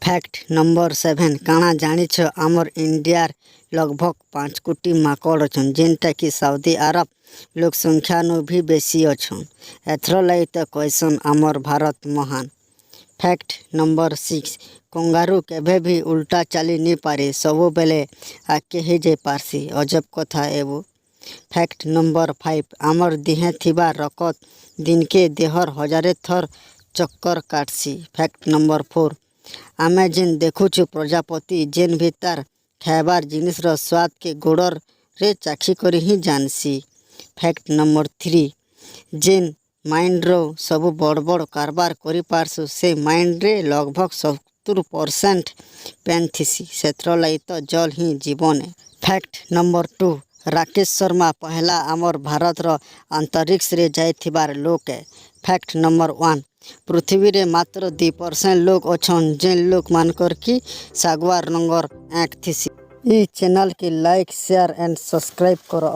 Fact number 7 काना जानिछ आमर इंडियार लगभग 5 कोटी माकड़ अच्छन जेनटा कि सऊदी अरब लोक संख्या नु भी बेसी अच्छन। एथर लाई तो कहसन आमर भारत महान। फैक्ट नंबर 6 कंगारू केभे भी उल्टा चली नहीं पारे सब बेले आके ही जाई पारसी अजब कथा एबो। फैक्ट नंबर 5 आमर दिहे थिबा रकत दिन के देहर हजारे थर चक्कर काटसी। फैक्ट नंबर 4 आमे जेन देखुछु प्रजापति जेन भी तार खाइबार जिनिसर स्वाद के गोड़र रे चाखी करी ही जानसी। फैक्ट नंबर 3 जेन माइंड रो सब बड़ बड़ कारबार करी पारसु से माइंड रे लगभग 70% पेन थिसी सेथर लाई तो जल ही जीवन है। फैक्ट नंबर 2 राकेश शर्मा पहला आमर भारत रो अंतरिक्ष रे जाइथिबार लोक है। फैक्ट नंबर 1 पृथ्वी रे मात्र 2% लोग अच्छन जेन लोग मानकर कि सागवार रंगर आँख थिसी। ई चैनल के लाइक शेयर एंड सब्सक्राइब करो।